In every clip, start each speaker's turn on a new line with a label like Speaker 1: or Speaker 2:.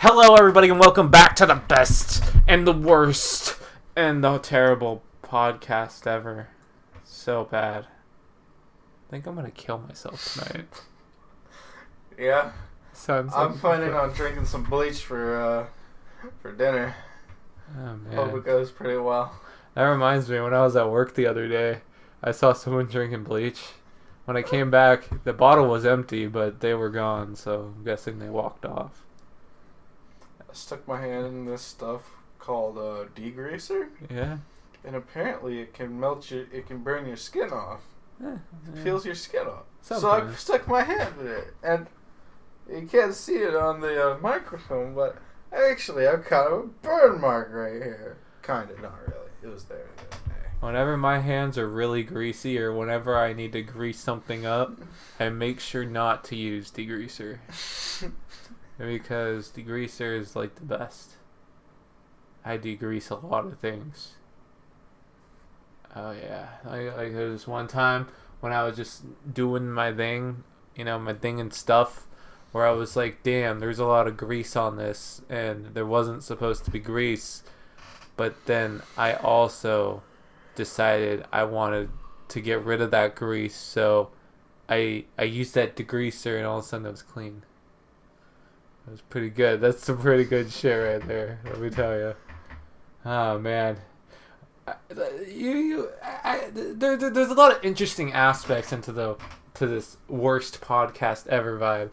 Speaker 1: Hello, everybody, and welcome back to the best and the worst and the terrible podcast ever. So bad. I think I'm gonna kill myself tonight.
Speaker 2: Yeah.
Speaker 1: Sounds
Speaker 2: I'm
Speaker 1: like
Speaker 2: planning on drinking some bleach for dinner.
Speaker 1: Oh man.
Speaker 2: Hope it goes pretty well.
Speaker 1: That reminds me, when I was at work the other day, I saw someone drinking bleach. When I came back, the bottle was empty, but they were gone, so I'm guessing they walked off.
Speaker 2: I stuck my hand in this stuff called degreaser.
Speaker 1: Yeah.
Speaker 2: And apparently it can it can burn your skin off.
Speaker 1: Yeah.
Speaker 2: It peels your skin off.
Speaker 1: Sometimes.
Speaker 2: So I stuck my hand in it, and you can't see it on the microphone, but actually I've kind of a burn mark right here. Kind of, not really. It was there the other day.
Speaker 1: Whenever my hands are really greasy or whenever I need to grease something up, I make sure not to use degreaser. Because degreaser is like the best. I degrease a lot of things. Oh yeah. Like there was one time when I was just doing my thing, my thing and stuff, where I was like, damn, there's a lot of grease on this, and there wasn't supposed to be grease. But then I also decided I wanted to get rid of that grease, so I used that degreaser, and all of a sudden it was clean. It was pretty good. That's some pretty good shit right there, let me tell you. Oh man, there's a lot of interesting aspects to this worst podcast ever vibe.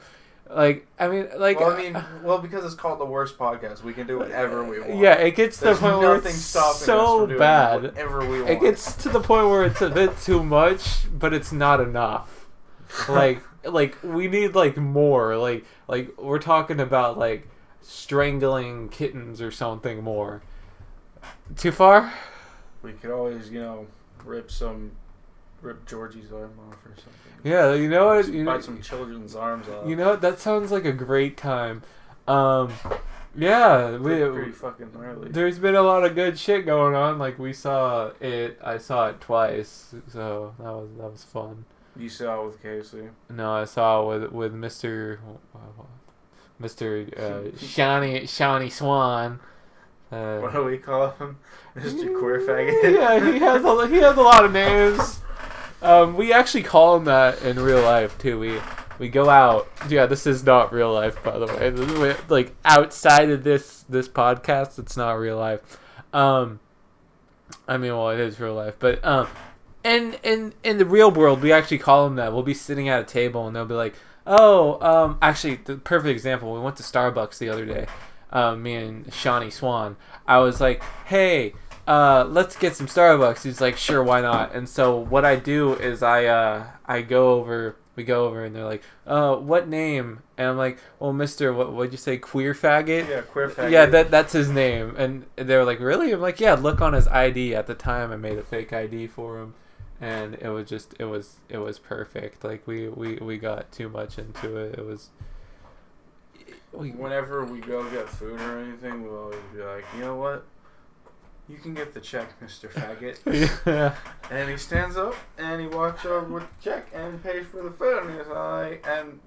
Speaker 2: Well, because it's called the worst podcast, we can do whatever we want.
Speaker 1: Yeah, it gets to the point where it's
Speaker 2: stopping
Speaker 1: so
Speaker 2: us from doing
Speaker 1: bad.
Speaker 2: Whatever we want.
Speaker 1: It gets to the point where it's a bit too much, but it's not enough. Like we need more. Like we're talking about strangling kittens or something more. Too far?
Speaker 2: We could always, rip Georgie's arm off or something.
Speaker 1: Yeah, you know what?
Speaker 2: Bite some children's arms off.
Speaker 1: You know what? That sounds like a great time. Yeah,
Speaker 2: pretty fucking gnarly.
Speaker 1: There's been a lot of good shit going on. Like I saw it twice, so that was fun.
Speaker 2: You saw it with Casey?
Speaker 1: No, I saw it with Mr. Shawnee Swan.
Speaker 2: What do we call him? Mr. Queer Faggot?
Speaker 1: Yeah, he has a lot of names. We actually call him that in real life too. We go out. Yeah, this is not real life, by the way. Like outside of this podcast, it's not real life. It is real life, but in the real world, we actually call him that. We'll be sitting at a table, and they'll be like, "Oh, actually, the perfect example. We went to Starbucks the other day. Me and Shawnee Swan. I was like, hey, let's get some Starbucks. He's like, sure, why not? And so what I do is we go over, and they're like, what name? And I'm like, well, Mr. What'd you say, Queer Faggot?
Speaker 2: Yeah, Queer Faggot.
Speaker 1: Yeah, that's his name. And they were like, really? I'm like, yeah, look on his ID. At the time, I made a fake ID for him. And it was perfect. Like we got too much into it. It was.
Speaker 2: Whenever we go get food or anything, we'll always be like, you know what? You can get the check, Mr. Faggot.
Speaker 1: Yeah.
Speaker 2: And he stands up and he walks over with the check and pays for the food. And he's like, and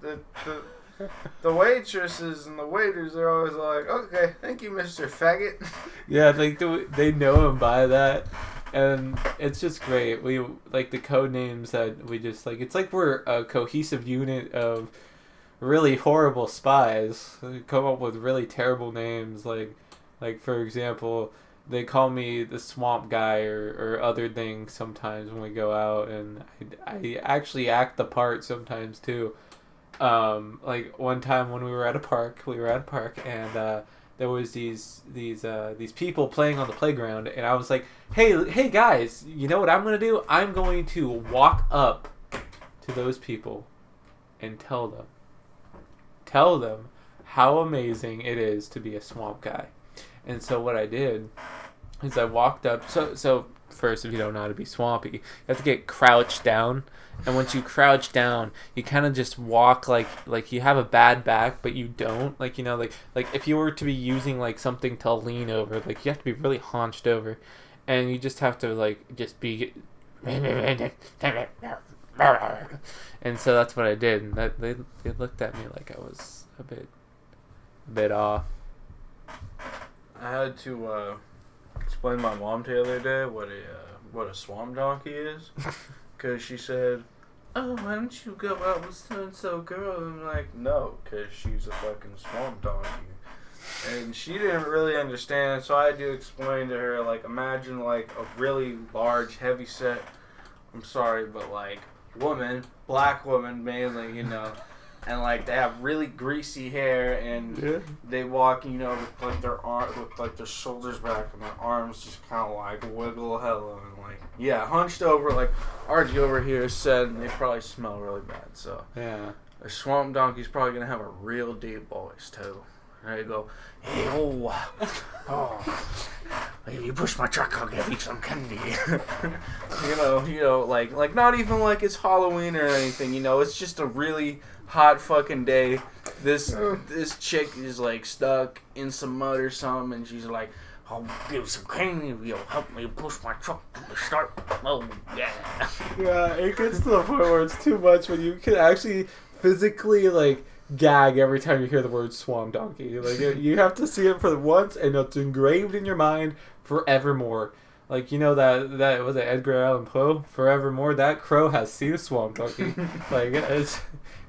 Speaker 2: the waitresses and the waiters are always like, okay, thank you, Mr. Faggot.
Speaker 1: Yeah, they know him by that. And it's just great. We the code names that we just it's like we're a cohesive unit of really horrible spies. We come up with really terrible names. Like for example, they call me the swamp guy or other things sometimes when we go out, and I actually act the part sometimes too. One time when we were at a park, and there was these people playing on the playground, and I was like, hey guys, you know what I'm gonna do? I'm going to walk up to those people and tell them how amazing it is to be a swamp guy. And so what I did is I walked up. So first, if you don't know how to be swampy, you have to get crouched down. And once you crouch down, you kind of just walk like you have a bad back, but you don't. Like if you were to be using something to lean over, you have to be really hunched over, and you just have to just be. And so that's what I did, and they looked at me like I was a bit off.
Speaker 2: I had to explain to my mom the other day what a swamp donkey is, because she said, "Oh, why don't you go out with so and so girl?" And I'm like, "No, because she's a fucking swamp donkey." And she didn't really understand, so I had to explain to her, like, imagine, like, a really large, heavy-set, I'm sorry, but, like, woman, black woman mainly, you know, and, like, they have really greasy hair, and they walk, you know, with, like, their shoulders back, and their arms just kind of, like, wiggle hello, and, like, yeah, hunched over, like, RG over here said, and they probably smell really bad, so.
Speaker 1: Yeah.
Speaker 2: A swamp donkey's probably gonna have a real deep voice, too. There you go. Hey, if you push my truck, I'll give you some candy. you know, like not even like it's Halloween or anything. You know, it's just a really hot fucking day. This chick is like stuck in some mud or something, and she's like, "I'll give you some candy if you'll help me push my truck to the start." Oh yeah.
Speaker 1: Yeah, it gets to the point where it's too much when you can actually physically like gag every time you hear the word swamp donkey. Like you have to see it for once, and it's engraved in your mind forevermore. Like, you know that was it Edgar Allan Poe, Forevermore. That crow has seen a swamp donkey. Like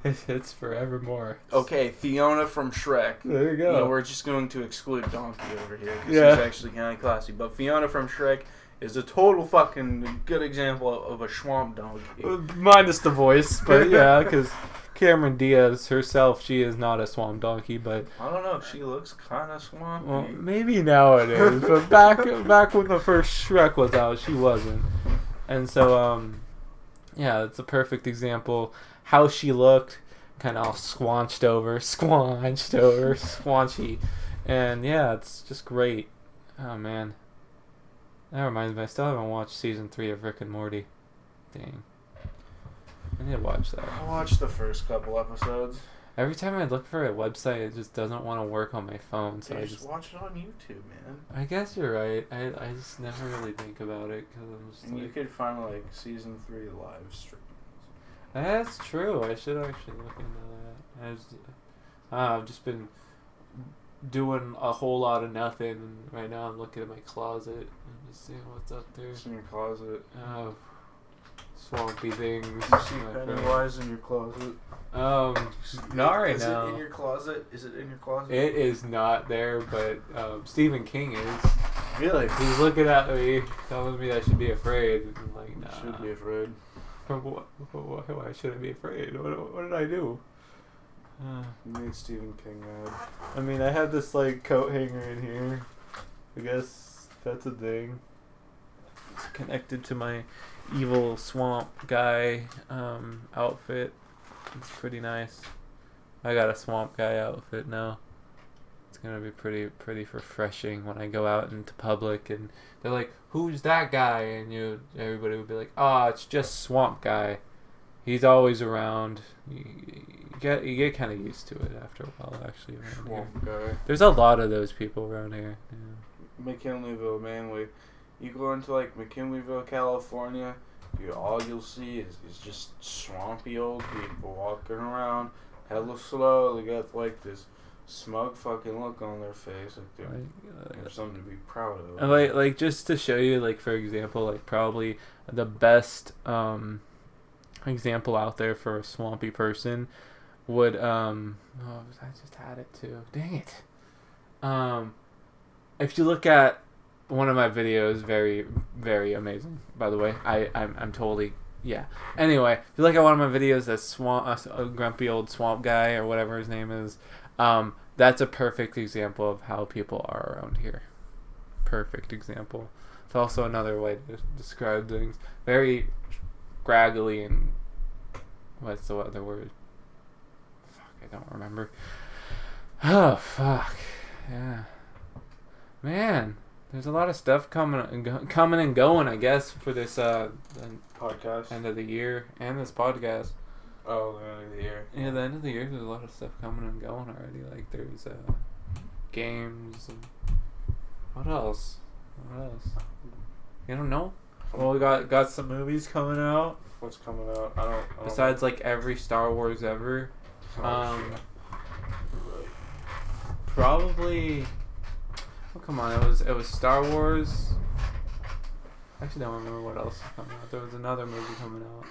Speaker 1: it's forevermore.
Speaker 2: Okay, Fiona from Shrek.
Speaker 1: There you go.
Speaker 2: You know, we're just going to exclude Donkey over here because he's actually kind of classy. But Fiona from Shrek is a total fucking good example of a swamp donkey.
Speaker 1: Minus the voice, but yeah, because Cameron Diaz herself, she is not a swamp donkey, but
Speaker 2: I don't know. She looks kind of swampy.
Speaker 1: well, maybe now it is, but back when the first Shrek was out, she wasn't. And so, yeah, it's a perfect example. How she looked, kind of all squanched over, squanchy, and yeah, it's just great. Oh man, that reminds me, I still haven't watched season 3 of Rick and Morty. Dang. I need to watch that.
Speaker 2: I watched the first couple episodes.
Speaker 1: Every time I look for a website, it just doesn't want to work on my phone. So
Speaker 2: you
Speaker 1: I
Speaker 2: just watch it on YouTube, man.
Speaker 1: I guess you're right. I just never really think about it because I'm just.
Speaker 2: And like, you could find like season 3 live streams.
Speaker 1: That's true. I should actually look into that. I've just been doing a whole lot of nothing right now. I'm looking at my closet and just seeing what's up there.
Speaker 2: What's in your closet?
Speaker 1: Oh, swampy things.
Speaker 2: You see Pennywise in your closet?
Speaker 1: Not right
Speaker 2: is
Speaker 1: now.
Speaker 2: Is it in your closet? Is it in your closet?
Speaker 1: It is not there, but Stephen King is.
Speaker 2: Really?
Speaker 1: He's looking at me, telling me I should be afraid. And I'm like, nah.
Speaker 2: You should be afraid.
Speaker 1: Why should I be afraid? What did I do?
Speaker 2: You made Stephen King mad.
Speaker 1: I mean, I have this like coat hanger in here. I guess that's a thing. It's connected to my evil swamp guy outfit. It's pretty nice. I got a swamp guy outfit now. It's gonna be pretty refreshing when I go out into public and they're like, "Who's that guy?" And everybody would be like, "Oh, it's just Swamp Guy. He's always around." You get kind of used to it after a while, actually.
Speaker 2: Swamp Guy.
Speaker 1: There's a lot of those people around here. Yeah.
Speaker 2: McKinleyville, mainly. You go into like McKinleyville, California, all you'll see is just swampy old people walking around hella slow. They got like this smug fucking look on their face, like there's something to be proud of.
Speaker 1: Like just to show you, like for example, like probably the best example out there for a swampy person would I just had it too. Dang it. If you look at one of my videos, very, very amazing, by the way. I'm totally, yeah. Anyway, if you look at one of my videos, that's a grumpy old swamp guy or whatever his name is, that's a perfect example of how people are around here. Perfect example. It's also another way to describe things. Very scraggly and, what's the other word? Fuck, I don't remember. Oh, fuck. Yeah. Man. There's a lot of stuff coming and going, I guess, for this
Speaker 2: podcast
Speaker 1: end of the year and this podcast.
Speaker 2: Oh, the end of the year.
Speaker 1: Yeah, the end of the year. There's a lot of stuff coming and going already. Like there's games and what else? You don't know? Well, we got some movies coming out.
Speaker 2: What's coming out? I don't
Speaker 1: Besides, like every Star Wars ever. Probably. Oh, come on, it was Star Wars. I actually don't remember what else is coming out. There was another movie coming out.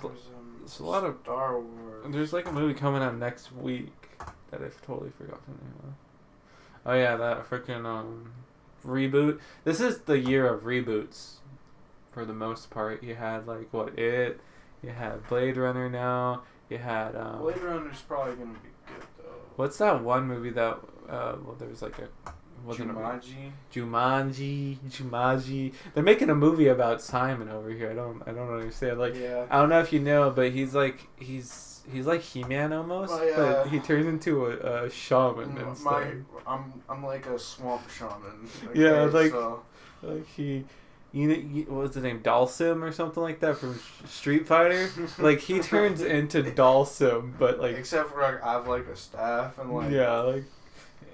Speaker 1: There's a lot of
Speaker 2: Star Wars.
Speaker 1: There's like a movie coming out next week that I totally forgot the name of. Oh yeah, that freaking reboot. This is the year of reboots, for the most part. You had like you had Blade Runner now. You had
Speaker 2: Blade Runner's probably gonna be good though.
Speaker 1: What's that one movie that well, there was like a Jumanji. They're making a movie about Simon over here. I don't understand. Like,
Speaker 2: yeah.
Speaker 1: I don't know if you know, but he's like He-Man almost, but he turns into a shaman and stuff.
Speaker 2: I'm like a swamp shaman. Okay,
Speaker 1: yeah, like he. What's his name? Dalsim or something like that from Street Fighter. Like he turns into Dalsim, but like
Speaker 2: except for like I have like a staff and like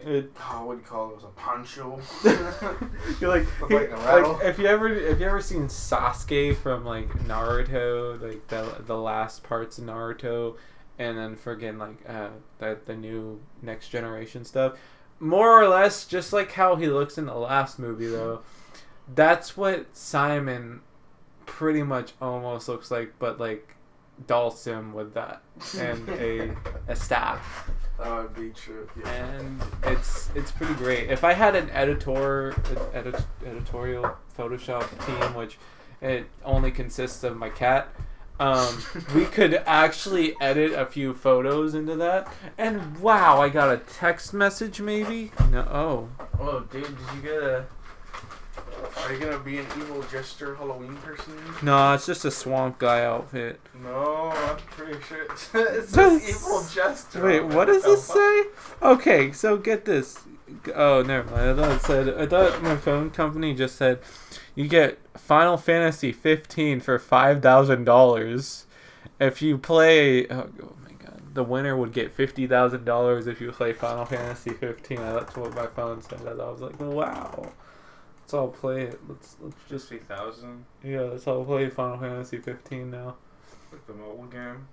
Speaker 1: what do you
Speaker 2: call it? A poncho.
Speaker 1: You're like
Speaker 2: rattle.
Speaker 1: If you ever seen Sasuke from like Naruto, like the last parts of Naruto, and then friggin' like the new next generation stuff, more or less just like how he looks in the last movie though. That's what Simon pretty much almost looks like, but like Dalsim with that and a staff.
Speaker 2: That would be true. Yeah.
Speaker 1: And it's pretty great. If I had an editorial Photoshop team, which it only consists of my cat, we could actually edit a few photos into that. And wow, I got a text message maybe? No.
Speaker 2: Oh, dude, did you get a... Are you gonna be an evil jester Halloween person?
Speaker 1: No, it's just a swamp guy outfit.
Speaker 2: No, I'm pretty sure it's just evil jester.
Speaker 1: Wait, what does this say? Okay, so get this. Oh, never mind. I thought my phone company just said you get Final Fantasy 15 for $5,000 if you play. Oh my god, the winner would get $50,000 if you play Final Fantasy 15. That's what my phone said. I was like, wow. Let's all play it. Let's just
Speaker 2: 50,000.
Speaker 1: Yeah, let's all play Final Fantasy 15 now.
Speaker 2: Like the mobile game.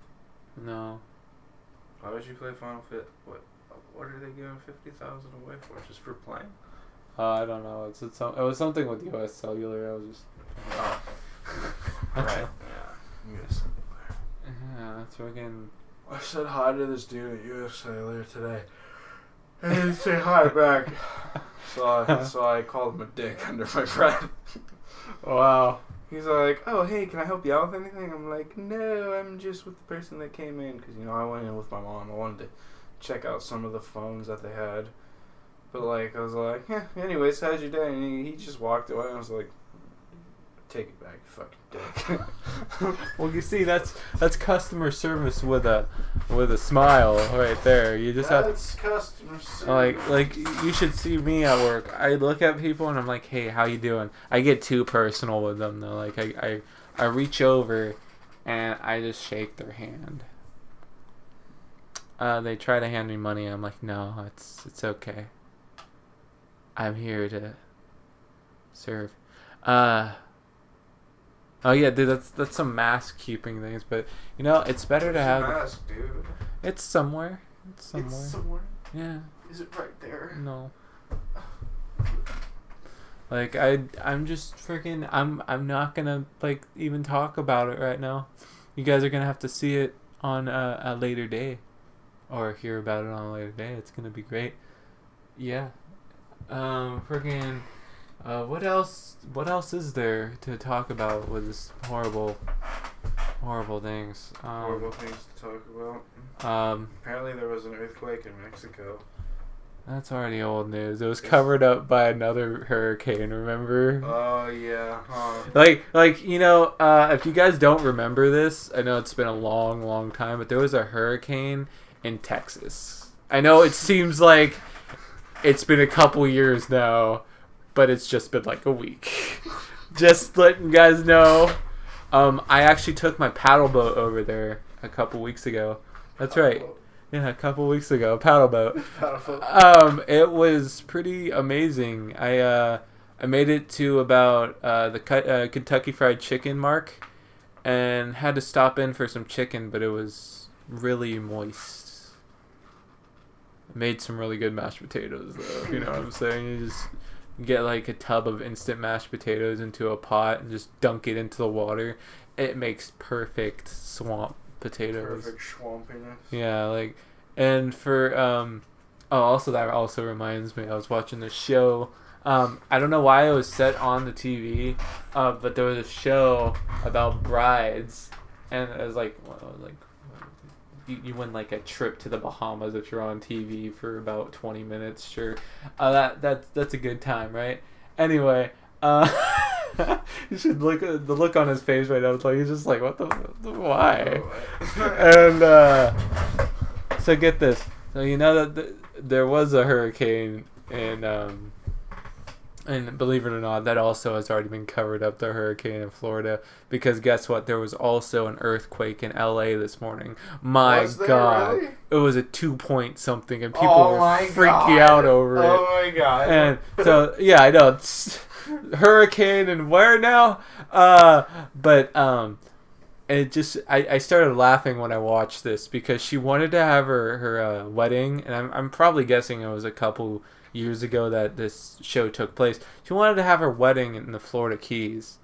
Speaker 1: No.
Speaker 2: Why would you play Final Fit? What are they giving 50,000 away for? Just for playing?
Speaker 1: I don't know. It was something with US Cellular. I was just.
Speaker 2: Oh. Right. Yeah. US Cellular.
Speaker 1: Yeah, that's freaking.
Speaker 2: I said hi to this dude at US Cellular today. And he didn't say hi back. So I called him a dick under my breath.
Speaker 1: Wow.
Speaker 2: He's like, oh, hey, can I help you out with anything? I'm like, no, I'm just with the person that came in. Because, I went in with my mom. I wanted to check out some of the phones that they had. But, I was like, yeah, anyways, how's your day? And he just walked away. And I was like, take it back, you fucking dick.
Speaker 1: Well, you see, that's customer service with a smile right there. You just
Speaker 2: that's customer service.
Speaker 1: Like you should see me at work. I look at people and I'm like, hey, how you doing? I get too personal with them though. Like I reach over and I just shake their hand. They try to hand me money. I'm like, no, it's okay. I'm here to serve. Oh yeah, dude, that's some mask keeping things, but it's better to have.
Speaker 2: Mask, dude.
Speaker 1: It's somewhere.
Speaker 2: It's somewhere.
Speaker 1: Yeah.
Speaker 2: Is it right there?
Speaker 1: No. Like I'm just freaking. I'm not gonna even talk about it right now. You guys are gonna have to see it on a later day, or hear about it on a later day. It's gonna be great. Yeah. Freaking. What else is there to talk about with this horrible things?
Speaker 2: Horrible things to talk about. Apparently there was an earthquake in Mexico.
Speaker 1: That's already old news. It was covered up by another hurricane, remember?
Speaker 2: Oh, yeah.
Speaker 1: If you guys don't remember this, I know it's been a long, long time, but there was a hurricane in Texas. I know it seems like it's been a couple years now, but it's just been like a week. Just letting you guys know. I actually took my paddle boat over there a couple weeks ago. That's right. Yeah, a couple weeks ago, paddle boat. It was pretty amazing. I made it to about the Kentucky Fried Chicken mark, and had to stop in for some chicken, but it was really moist. Made some really good mashed potatoes, though, if you know what I'm saying. You just get like a tub of instant mashed potatoes into a pot and just dunk it into the water. It makes perfect swamp potatoes.
Speaker 2: Perfect swampiness.
Speaker 1: Yeah, like, and for also that also reminds me, I was watching this show. I don't know why it was set on the TV, but there was a show about brides, and it was like, you win like a trip to the Bahamas if you're on TV for about 20 minutes. Sure, that's a good time, right? Anyway, you should look at the look on his face right now. It's like he's just like, what the why? And so get this. So you know that there was a hurricane, and believe it or not, that also has already been covered up, the hurricane in Florida, because guess what? There was also an earthquake in LA this morning. My God.
Speaker 2: Really?
Speaker 1: It was a 2-point something, and people were freaking out over it.
Speaker 2: Oh my God.
Speaker 1: And so, yeah, I know. It's hurricane and where now? But it just, I started laughing when I watched this because she wanted to have her wedding, and I'm probably guessing it was a couple years ago that this show took place. She wanted to have her wedding in the Florida Keys.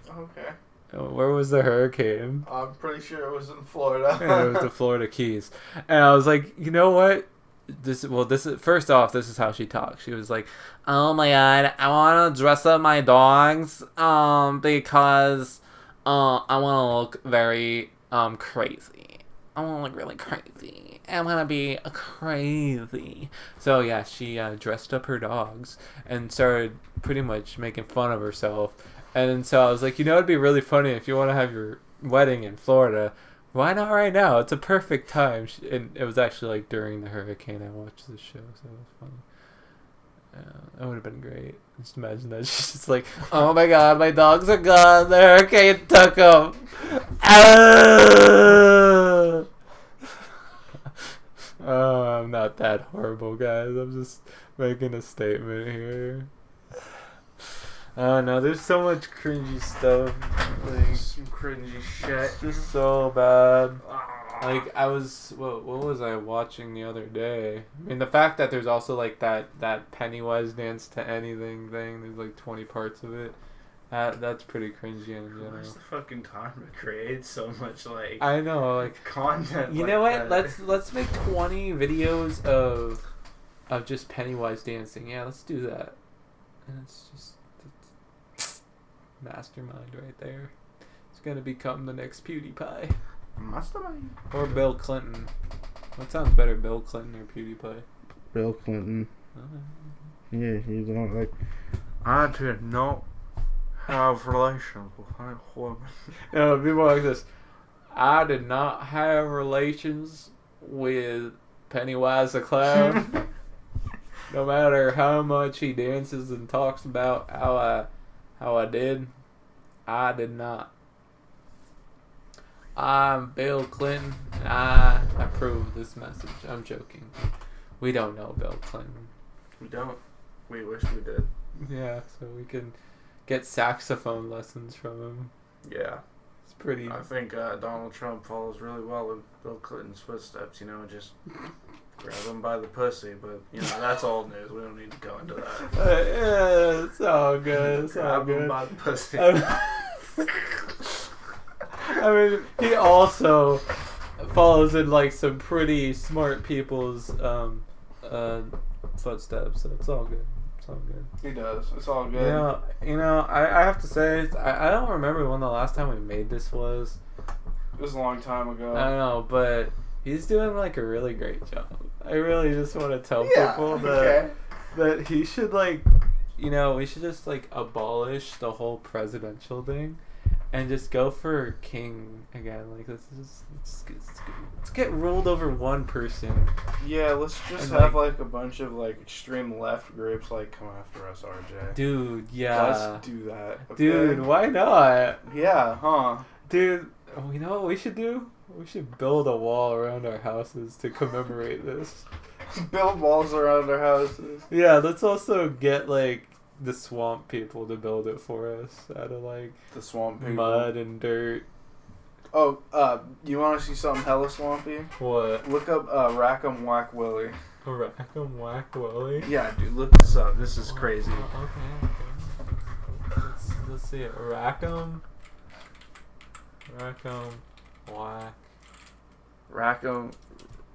Speaker 2: Okay.
Speaker 1: Where was the hurricane?
Speaker 2: I'm pretty sure it was in Florida.
Speaker 1: Yeah, it was the Florida Keys. And I was like, you know what? This is first off, this is how she talks. She was like, "Oh my God, I want to dress up my dogs because I want to look very crazy. I want to look really crazy. I'm gonna be crazy." So yeah, she dressed up her dogs and started pretty much making fun of herself. And so I was like, you know, it'd be really funny if you want to have your wedding in Florida. Why not right now? It's a perfect time. And it was actually like during the hurricane I watched this show, so it was funny. That would have been great. Just imagine that. She's just like, "Oh my God, my dogs are gone. The hurricane took them." Oh, I'm not that horrible, guys. I'm just making a statement here. Oh no, there's so much cringy stuff. Like,
Speaker 2: some cringy shit.
Speaker 1: Just so bad. Like, what was I watching the other day? I mean, the fact that there's also like that Pennywise dance to anything thing. There's like 20 parts of it. That's pretty cringy in general.
Speaker 2: Where's the fucking time to create so much like?
Speaker 1: I know, like
Speaker 2: content.
Speaker 1: You know what? Let's make 20 videos of just Pennywise dancing. Yeah, let's do that. And it's just mastermind right there. It's gonna become the next PewDiePie.
Speaker 2: Mastermind.
Speaker 1: Or Bill Clinton. What sounds better, Bill Clinton or PewDiePie?
Speaker 3: Bill Clinton. Yeah, he's not like.
Speaker 2: I did not have relations with that woman.
Speaker 1: No, people like this. I did not have relations with Pennywise the Clown. No matter how much he dances and talks about how I did not. I'm Bill Clinton, and I approve this message. I'm joking. We don't know Bill Clinton.
Speaker 2: We don't. We wish we did.
Speaker 1: Yeah, so we can get saxophone lessons from him.
Speaker 2: Yeah.
Speaker 1: It's pretty...
Speaker 2: I think Donald Trump follows really well in Bill Clinton's footsteps, you know, just grab him by the pussy, but, you know, that's old news. We don't need to go into that.
Speaker 1: Yeah, it's all good. It's all
Speaker 2: Grab
Speaker 1: good.
Speaker 2: him by the pussy.
Speaker 1: I mean, he also follows in like some pretty smart people's footsteps, so it's all good. It's all good.
Speaker 2: He does. It's all good.
Speaker 1: You know, I have to say, I don't remember when the last time we made this was.
Speaker 2: It was a long time ago.
Speaker 1: I don't know, but he's doing like a really great job. I really just want to tell people that he should we should just like abolish the whole presidential thing. And just go for king again. Like, let's get ruled over one person.
Speaker 2: Yeah, let's just have like a bunch of like extreme left groups like come after us, RJ.
Speaker 1: Dude, yeah.
Speaker 2: Let's do that. Okay?
Speaker 1: Dude, why not?
Speaker 2: Yeah, huh?
Speaker 1: Dude, you know what we should do? We should build a wall around our houses to commemorate this.
Speaker 2: Build walls around our houses.
Speaker 1: Yeah, let's also get like the swamp people to build it for us out of like
Speaker 2: the swamp people.
Speaker 1: Mud and dirt.
Speaker 2: Oh, you want to see something hella swampy?
Speaker 1: What?
Speaker 2: Look up Rack'em Whack Willie.
Speaker 1: Rack'em Whack Willie.
Speaker 2: Yeah, dude, look this up. This is crazy.
Speaker 1: Okay. Let's see it. Rack'em Whack.
Speaker 2: Rack'em.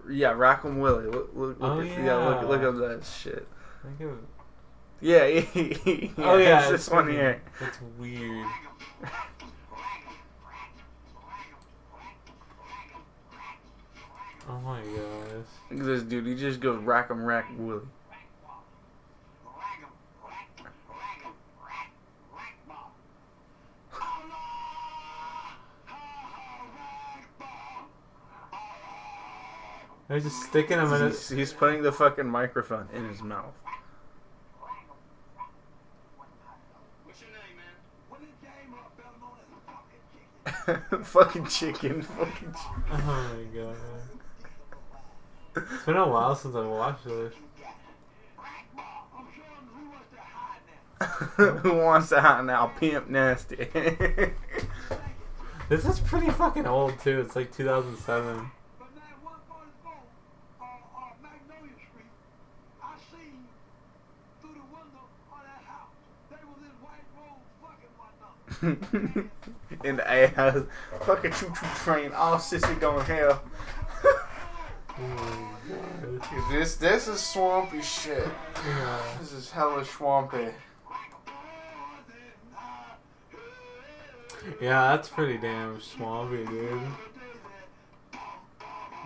Speaker 2: Yeah, Rack'em Willie. Look
Speaker 1: Oh,
Speaker 2: at,
Speaker 1: yeah.
Speaker 2: look at that shit.
Speaker 1: Think of
Speaker 2: Yeah.
Speaker 1: Oh yeah,
Speaker 2: it's this one here.
Speaker 1: It's weird. Oh my gosh.
Speaker 2: Look at this dude. He just goes Rack'em Rack Willie.
Speaker 1: They're just sticking him in it.
Speaker 2: He's putting the fucking microphone in his mouth.
Speaker 4: What's your name, man? When it came up, better known as
Speaker 2: Fucking chicken. Fucking chicken.
Speaker 1: Oh my god. It's been a while since I watched this.
Speaker 2: Who wants to hide now? Pimp Nasty.
Speaker 1: This is pretty fucking old too. It's like 2007.
Speaker 4: But now 144 Magnolia Street, I seen through the window of that house. They was in white robes fucking whatnot.
Speaker 2: In the ass. Fucking choo-choo train. All sissy going hell.
Speaker 1: Oh my gosh.
Speaker 2: This is swampy shit.
Speaker 1: Yeah.
Speaker 2: This is hella swampy.
Speaker 1: Yeah, that's pretty damn swampy, dude.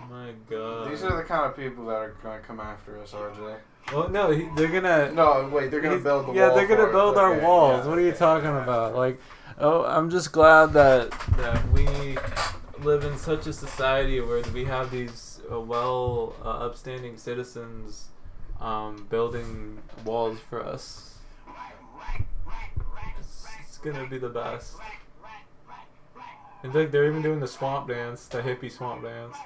Speaker 1: My god.
Speaker 2: These are the kind of people that are gonna come after us, RJ.
Speaker 1: Well, no, they're gonna.
Speaker 2: No, wait, they're gonna build the wall.
Speaker 1: Yeah, they're gonna
Speaker 2: for
Speaker 1: build
Speaker 2: us.
Speaker 1: our
Speaker 2: Okay,
Speaker 1: walls.
Speaker 2: yeah,
Speaker 1: What are you
Speaker 2: okay,
Speaker 1: talking
Speaker 2: yeah.
Speaker 1: about? Like, oh, I'm just glad that we live in such a society where we have these upstanding citizens building walls for us. It's gonna be the best. In fact, they're even doing the swamp dance, the hippie swamp dance.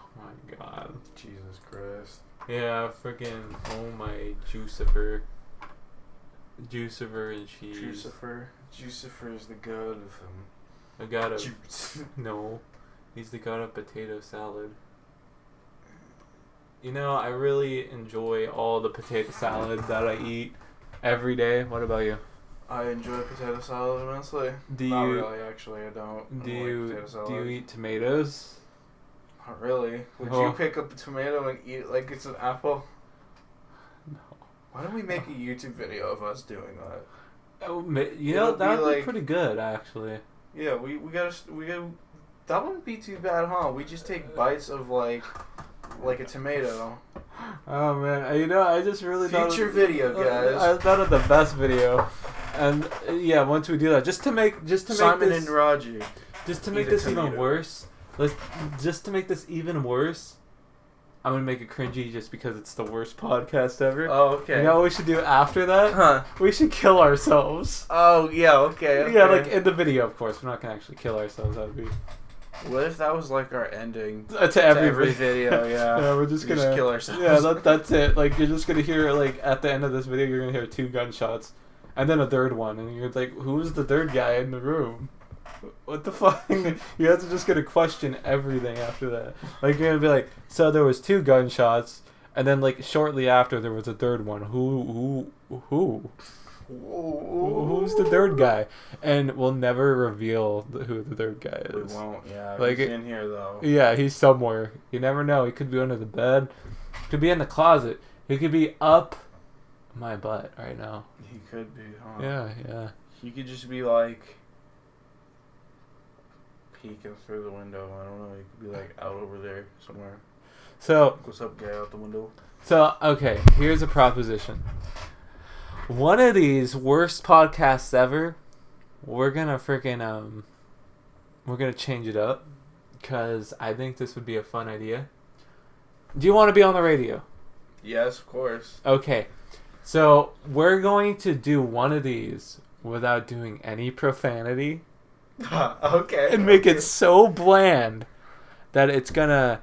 Speaker 1: Oh my god.
Speaker 2: Jesus Christ.
Speaker 1: Yeah, freaking, oh my Jucifer. Jucifer and cheese.
Speaker 2: Jucifer is the god of
Speaker 1: I got a
Speaker 2: juice.
Speaker 1: no. He's the god of potato salad. You know, I really enjoy all the potato salad that I eat every day. What about you?
Speaker 2: I enjoy potato salad immensely.
Speaker 1: Do
Speaker 2: Not
Speaker 1: you
Speaker 2: really, actually. I don't. I
Speaker 1: do
Speaker 2: don't
Speaker 1: you
Speaker 2: like potato salad.
Speaker 1: do you eat tomatoes?
Speaker 2: Not really. Would
Speaker 1: Oh.
Speaker 2: you pick up a tomato and eat it like it's an apple?
Speaker 1: No.
Speaker 2: Why don't we make a YouTube video of us doing that?
Speaker 1: Oh, you
Speaker 2: It'll
Speaker 1: know that
Speaker 2: be
Speaker 1: would be
Speaker 2: like-
Speaker 1: pretty good actually.
Speaker 2: Yeah, we gotta that wouldn't be too bad, huh? We just take bites of like a tomato.
Speaker 1: Oh man, you know I just really
Speaker 2: Future video, guys.
Speaker 1: I thought of the best video, and yeah, once we do that, just to make
Speaker 2: Simon
Speaker 1: this
Speaker 2: and Roger.
Speaker 1: just to
Speaker 2: eat
Speaker 1: make
Speaker 2: a
Speaker 1: this even
Speaker 2: tomato.
Speaker 1: worse. Just to make this even worse. I'm gonna make it cringy just because it's the worst podcast ever.
Speaker 2: Oh, okay.
Speaker 1: You know what we should do after that?
Speaker 2: Huh.
Speaker 1: We should kill ourselves.
Speaker 2: Oh, yeah, okay.
Speaker 1: Yeah, like in the video, of course. We're not gonna actually kill ourselves. That would be
Speaker 2: What if that was like our ending
Speaker 1: to
Speaker 2: to
Speaker 1: every
Speaker 2: every video? Yeah.
Speaker 1: Yeah, we're just
Speaker 2: We
Speaker 1: gonna
Speaker 2: kill ourselves.
Speaker 1: Yeah, that's it. Like you're just gonna hear like at the end of this video, you're gonna hear 2 gunshots, and then a third one, and you're like, who's the third guy in the room? What the fuck? You guys are just gonna question everything after that. Like you're gonna be like, so there was 2 gunshots, and then like shortly after there was a third one. Who's the third guy? And we'll never reveal who the third guy
Speaker 2: We
Speaker 1: is.
Speaker 2: won't, yeah.
Speaker 1: Like
Speaker 2: He's
Speaker 1: it-
Speaker 2: in here, though.
Speaker 1: Yeah, he's somewhere. You never know. He could be under the bed. Could be in the closet. He could be up my butt right now.
Speaker 2: He could be, huh?
Speaker 1: Yeah.
Speaker 2: He could just be like peeking through the window. I don't know. He could be like out over there somewhere.
Speaker 1: So,
Speaker 2: What's up, guy out the window?
Speaker 1: okay, here's a proposition. One of these worst podcasts ever, we're gonna freaking we're gonna change it up because I think this would be a fun idea. Do you want to be on the radio?
Speaker 2: Yes, of course.
Speaker 1: Okay, so we're going to do one of these without doing any profanity
Speaker 2: Okay.
Speaker 1: and make it so bland that it's gonna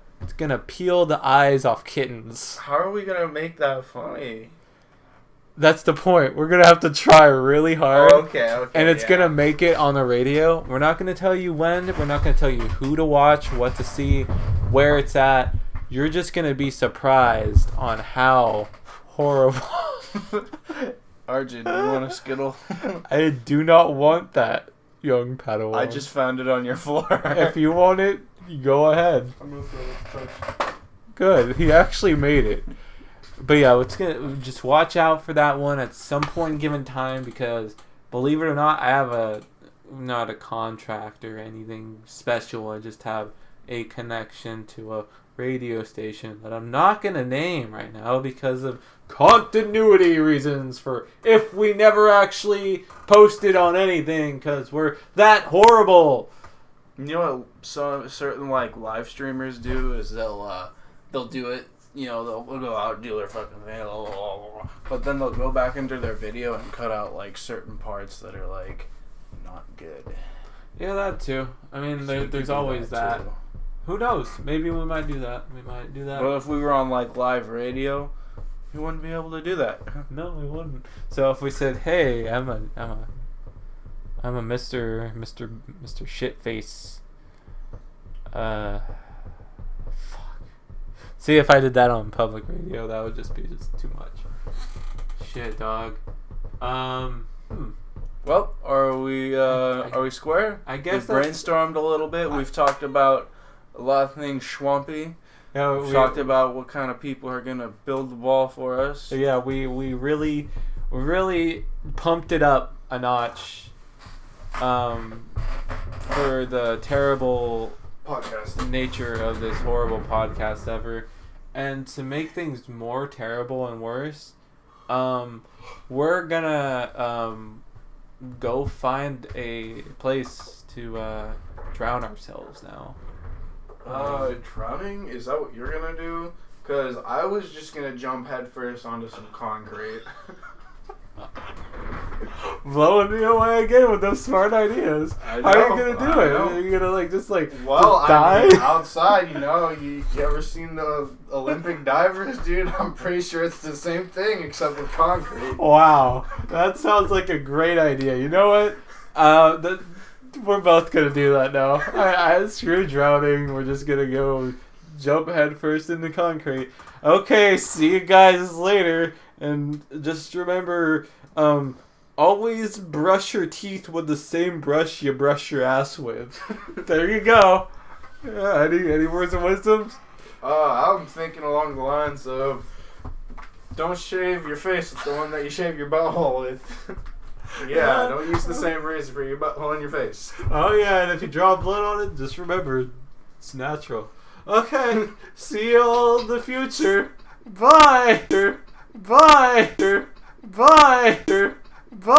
Speaker 1: peel the eyes off kittens.
Speaker 2: How are we gonna make that funny?
Speaker 1: That's the point. We're gonna have to try really hard.
Speaker 2: Oh, okay.
Speaker 1: And it's gonna make it on the radio. We're not gonna tell you when. We're not gonna tell you who to watch, what to see, where it's at. You're just gonna be surprised on how horrible.
Speaker 2: RJ, do you want a Skittle?
Speaker 1: I do not want that, young Padawan.
Speaker 2: I just found it on your floor.
Speaker 1: If you want it, you go ahead.
Speaker 2: I'm gonna throw this touch.
Speaker 1: Good. He actually made it. But yeah, it's gonna just watch out for that one at some point given time, because believe it or not, I have not a contract or anything special. I just have a connection to a radio station that I'm not gonna name right now because of continuity reasons, for if we never actually posted on anything, because we're that horrible.
Speaker 2: You know what some certain like live streamers do is they'll do it. You know, they'll go out and do their fucking thing, but then they'll go back into their video and cut out like certain parts that are like not good.
Speaker 1: Yeah, that too. I mean, there's always that.
Speaker 2: Too.
Speaker 1: Who knows? Maybe we might do that. We might do that.
Speaker 2: Well, if we were on like live radio, you wouldn't be able to do that.
Speaker 1: No, we wouldn't. So if we said, "Hey, I'm a Mr. Shitface," fuck. See, if I did that on public radio, that would just be too much. Shit, dog.
Speaker 2: Well, are we square?
Speaker 1: I guess
Speaker 2: we've brainstormed a little bit. We've talked about a lot of things swampy.
Speaker 1: Yeah,
Speaker 2: we've talked about what kind of people are gonna build the wall for us.
Speaker 1: Yeah, we really pumped it up a notch. For the terrible
Speaker 2: podcast
Speaker 1: nature of this horrible podcast ever, and to make things more terrible and worse, we're gonna go find a place to drown ourselves now.
Speaker 2: Drowning? Is that what you're gonna do? Because I was just gonna jump headfirst onto some concrete.
Speaker 1: Blowing me away again with those smart ideas. How are you gonna do it? Are you gonna just die?
Speaker 2: I mean, outside, you ever seen the Olympic divers, dude? I'm pretty sure it's the same thing except with concrete.
Speaker 1: Wow, that sounds like a great idea. You know what? We're both gonna do that now. Screw drowning. We're just gonna go jump head first into concrete. Okay, see you guys later. And just remember, always brush your teeth with the same brush you brush your ass with. There you go. Yeah, any words of wisdom?
Speaker 2: I'm thinking along the lines of, don't shave your face with the one that you shave your butthole with. Yeah, don't use the same razor for your butthole and your face.
Speaker 1: Oh yeah, and if you draw blood on it, just remember, it's natural. Okay, see you all in the future. Bye. Bye. Bye.